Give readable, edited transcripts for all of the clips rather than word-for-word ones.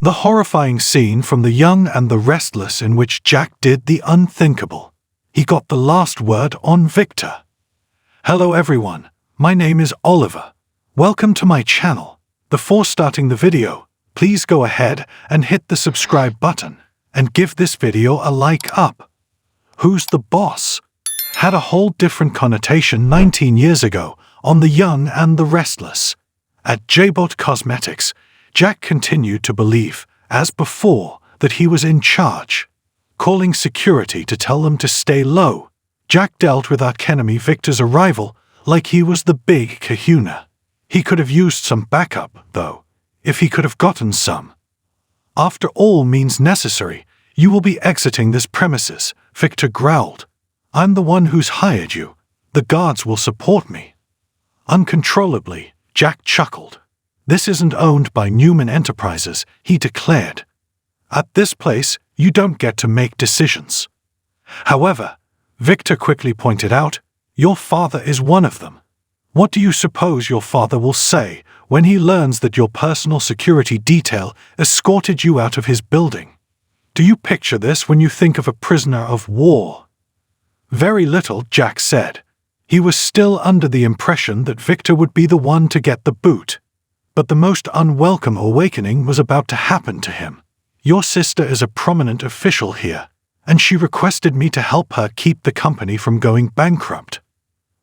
The horrifying scene from The Young and the Restless in which Jack did the unthinkable. He got the last word on Victor. Hello everyone, my name is Oliver. Welcome to my channel. Before starting the video, please go ahead and hit the subscribe button and give this video a like up. Who's the boss? Had a whole different connotation 19 years ago on The Young and the Restless. At J-Bot Cosmetics, Jack continued to believe, as before, that he was in charge. Calling security to tell them to stay low, Jack dealt with archenemy Victor's arrival like he was the big kahuna. He could have used some backup, though, if he could have gotten some. After all means necessary, you will be exiting this premises, Victor growled. I'm the one who's hired you. The guards will support me. Uncontrollably, Jack chuckled. This isn't owned by Newman Enterprises, he declared. At this place, you don't get to make decisions. However, Victor quickly pointed out, your father is one of them. What do you suppose your father will say when he learns that your personal security detail escorted you out of his building? Do you picture this when you think of a prisoner of war? Very little, Jack said. He was still under the impression that Victor would be the one to get the boot. But the most unwelcome awakening was about to happen to him. Your sister is a prominent official here, and she requested me to help her keep the company from going bankrupt.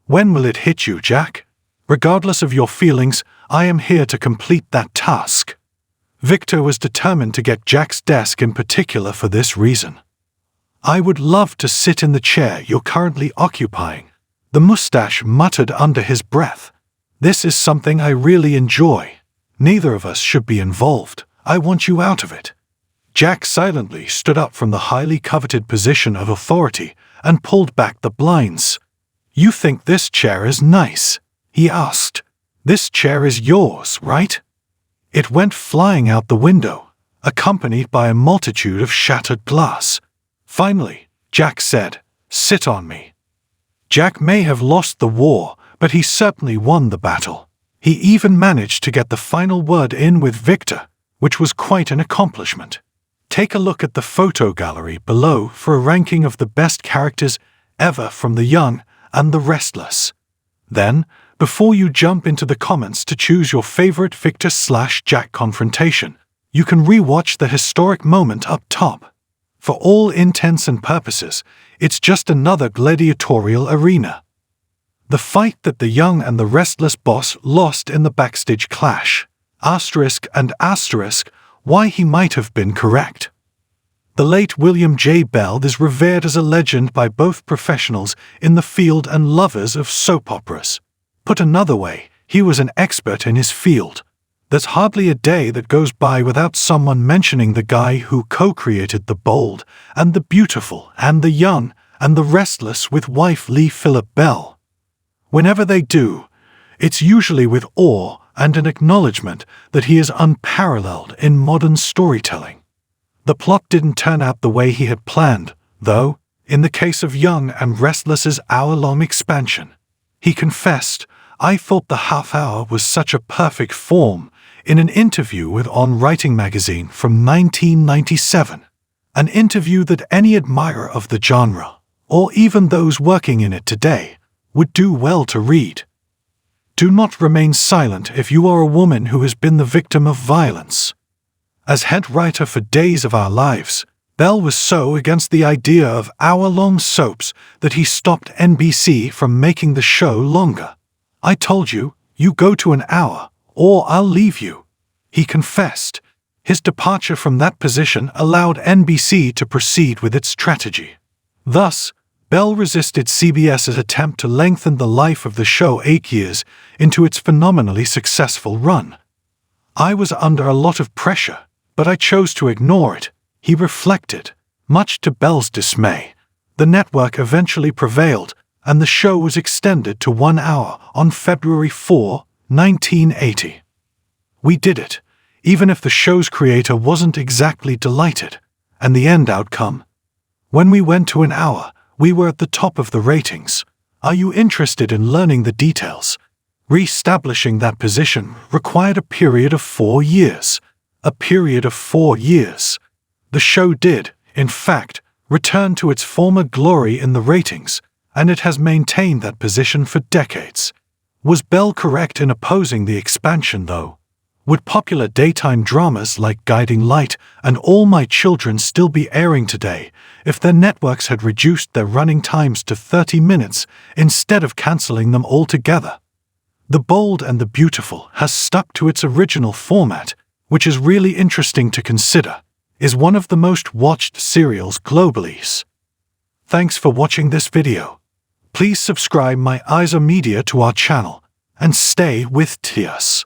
When will it hit you, Jack? Regardless of your feelings, I am here to complete that task. Victor was determined to get Jack's desk in particular for this reason. I would love to sit in the chair you're currently occupying, the mustache muttered under his breath. This is something I really enjoy. Neither of us should be involved. I want you out of it. Jack silently stood up from the highly coveted position of authority and pulled back the blinds. You think this chair is nice? He asked. This chair is yours, right? It went flying out the window, accompanied by a multitude of shattered glass. Finally, Jack said, sit on me. Jack may have lost the war, but he certainly won the battle. He even managed to get the final word in with Victor, which was quite an accomplishment. Take a look at the photo gallery below for a ranking of the best characters ever from The Young and the Restless. Then, before you jump into the comments to choose your favorite Victor/Jack confrontation, you can re-watch the historic moment up top. For all intents and purposes, it's just another gladiatorial arena. The fight that The Young and the Restless boss lost in the backstage clash. ***, why he might have been correct. The late William J. Bell is revered as a legend by both professionals in the field and lovers of soap operas. Put another way, he was an expert in his field. There's hardly a day that goes by without someone mentioning the guy who co-created The Bold and the Beautiful and The Young and the Restless with wife Lee Phillip Bell. Whenever they do, it's usually with awe and an acknowledgement that he is unparalleled in modern storytelling. The plot didn't turn out the way he had planned, though, in the case of Young and Restless's hour-long expansion. He confessed, I thought the half hour was such a perfect form in an interview with On Writing magazine from 1997, an interview that any admirer of the genre, or even those working in it today, would do well to read. Do not remain silent if you are a woman who has been the victim of violence. As head writer for Days of Our Lives, Bell was so against the idea of hour-long soaps that he stopped NBC from making the show longer. I told you, you go to an hour, or I'll leave you. He confessed. His departure from that position allowed NBC to proceed with its strategy. Thus, Bell resisted CBS's attempt to lengthen the life of the show 8 years into its phenomenally successful run. I was under a lot of pressure, but I chose to ignore it, he reflected. Much to Bell's dismay, the network eventually prevailed, and the show was extended to 1 hour on February 4, 1980. We did it, even if the show's creator wasn't exactly delighted, and the end outcome. When we went to an hour, we were at the top of the ratings. Are you interested in learning the details? Re-establishing that position required a period of 4 years. a period of 4 years. The show did, in fact, return to its former glory in the ratings, and it has maintained that position for decades. Was Bell correct in opposing the expansion, though? Would popular daytime dramas like Guiding Light and All My Children still be airing today if their networks had reduced their running times to 30 minutes instead of cancelling them altogether? The Bold and the Beautiful has stuck to its original format, which is really interesting to consider, is one of the most watched serials globally. Thanks for watching this video. Please subscribe my Isa Media to our channel and stay with us.